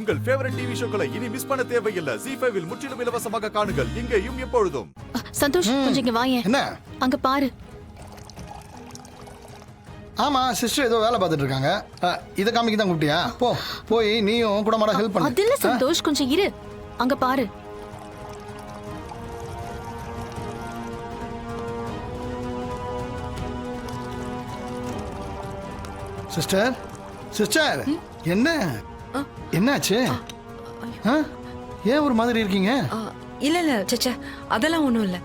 உங்கள் favourite TV ஷோக்களை இனி miss பண்ண தேவையில்லை. ZEE5 இல் முற்றிலும் இலவசமாக காணுங்கள், இங்கேயும் எப்பொழுதும். சந்தோஷ் கொஞ்சம் இங்க வாயேன். என்ன? அங்க பாரு. ஆமா, சிஸ்டர் ஏதோ வேலை பார்த்துட்டு இருக்காங்க. இதை காமிக்க தான் கூப்பிட்டியா? போய் நீயும் கூட மாட ஹெல்ப் பண்ணு. அது இல்ல சந்தோஷ், கொஞ்சம் இரு. அங்க பாரு. சிஸ்டர் சிஸ்டர் என்ன என்னாச்சு? ஏன் ஒரு மாதிரி இருக்கீங்க? இல்ல இல்ல சச்சா, அதெல்லாம் ஒண்ணும் இல்ல.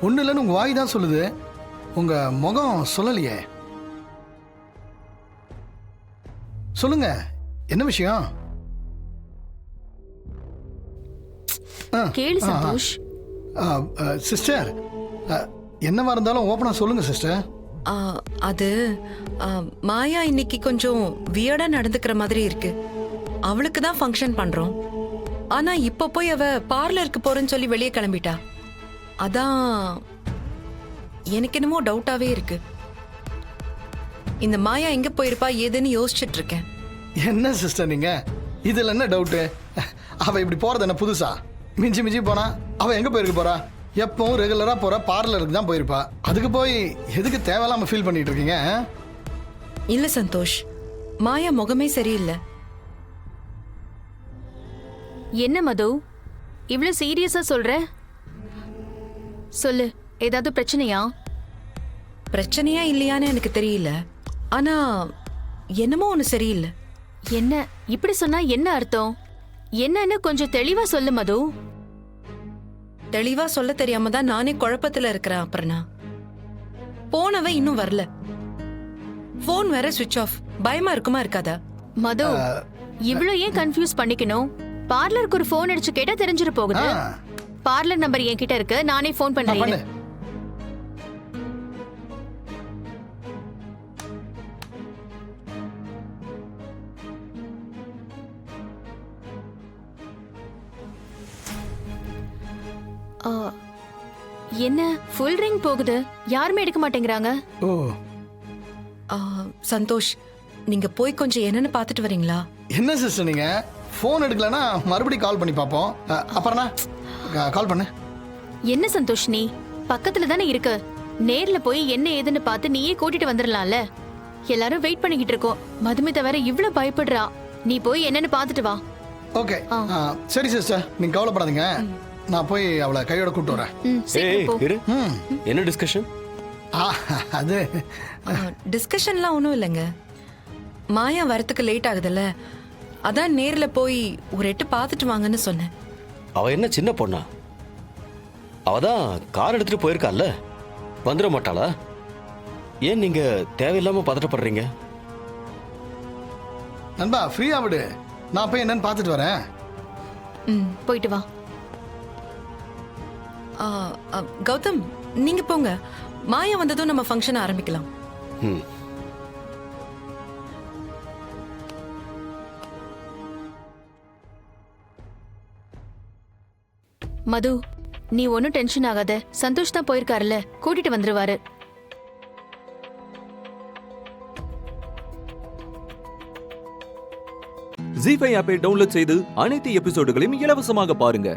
ஒண்ணு இல்லைன்னு உங்க வாய் தான் சொல்லுது, உங்க முகம் சொல்லலையே. சொல்லுங்க, என்ன விஷயம்? கேளு சந்தோஷ். சிஸ்டர், என்னவா இருந்தாலும் ஓப்பனா சொல்லுங்க சிஸ்டர். அது மாயா இன்னைக்கு கொஞ்சம் வியர்டா நடந்துக்கிற மாதிரி இருக்கு. அவளுக்கு தான் ஃபங்க்ஷன் பண்றோம், ஆனா இப்ப போய் அவ பார்லருக்கு போறேன்னு சொல்லி வெளியே கிளம்பிட்டா. அதான் எனக்கு என்னமோ டவுட்டாவே இருக்கு. இந்த மாயா எங்க போயிருப்பா ஏதுன்னு யோசிச்சுட்டு இருக்கேன். என்ன சிஸ்டர் நீங்க, இதுல என்ன டவுட்டு? அவ இப்படி போறது என்ன புதுசா? மிஞ்சி மிஞ்சி போனா அவ எங்க போயிருக்க போறா? எப்பவும் ரெகுலரா போற பார்லருக்கு தான் போயிருப்பா. அதுக்கு போய் எதுக்கு தேவையில்லாம ஃபீல் பண்ணிட்டு இருக்கீங்க? இல்ல சந்தோஷ், மாயா முகமே சரியில்லை. என்ன மது இவ்வளவு சீரியஸா சொல்ற? சொல்லு, ஏதாவது பிரச்சனையா? பிரச்சனையா இல்லையான்னு எனக்கு தெரியல, ஆனா என்னமோ ஒண்ணு சரியில்லை. என்ன இப்படி சொன்னா என்ன அர்த்தம்? என்னன்னு கொஞ்சம் தெளிவா சொல்லு மது. தெளிவா சொல்ல தெரியாம தான் நானே குழப்பத்துல இருக்கிறேன். அப்புறம்னா போனவ இன்னும் வரல, போன் வேற சுவிட்ச் ஆஃப். பயமா இருக்குமா இருக்காதா? மது, இவ்வளவு ஏன் கன்ஃபியூஸ் பண்ணிக்கணும்? பார்லருக்கு ஒரு போன் அடிச்சு கேட்டா தெரிஞ்சிரு போகுது. பார்லர் நம்பர் என்கிட்ட இருக்கு, நானே போன் பண்றேன். என்ன ஃபுல் ரிங் போகுது, யாருமே எடுக்க மாட்டேங்கிறாங்க. ஓ சந்தோஷ், நீங்க போய் கொஞ்சம் என்னன்னு பாத்துட்டு வரீங்களா? என்ன சிஸ்டர் நீங்க போன் எடுக்கலனா மறுபடியும் கால் பண்ணி பாப்போம். அப்புறம்னா கால் பண்ணு. என்ன சந்தோஷ், நீ பக்கத்துல தானே இருக்கு, நேர்ல போய் என்ன ஏதுன்னு பார்த்து நீயே கூட்டிட்டு வந்துடலாம்ல. எல்லாரும் வெயிட் பண்ணிக்கிட்டு இருக்கோம். மதுமிதா வேற இவ்ளோ பயப்படுறா. நீ போய் என்னன்னு பாத்துட்டு வா. ஓகே சரி சிஸ்டர், நீங்க கவலைப்படாதீங்க. நான் போய் அவளை கையோட கூட்டு வரேன். என்ன டிஸ்கஷன்? அது டிஸ்கஷன்லாம் ஒன்றும் இல்லைங்க. மாயா வரத்துக்கு லேட் ஆகுதுல்ல, அதான் நேர்ல போய் ஒரு எட்டு பார்த்துட்டு வாங்கன்னு சொன்னேன். அவ என்ன சின்ன பொண்ணா? அவ தான் கார் எடுத்துட்டு போயிருக்கால, வந்துட மாட்டாளா? ஏன் நீங்க தேவையில்லாம பதட்டப்படுறீங்க? நண்பா ஃப்ரீயா விடு, நான் போய் என்னன்னு பார்த்துட்டு வரேன். போயிட்டு வா. கௌதம், நீங்க போங்க. மாயா வந்ததும் நம்ம ஃபங்க்ஷன் ஆரம்பிக்கலாம். மது, நீ ஒன்னும் டென்ஷன் ஆகாத. சந்தோஷ் தான் போயிருக்காருல்ல, கூட்டிட்டு வந்துருவாரு. ZEE5 ஆப்பை டவுன்லோட் செய்து அனைத்து எபிசோடுகளையும் இலவசமாக பாருங்க.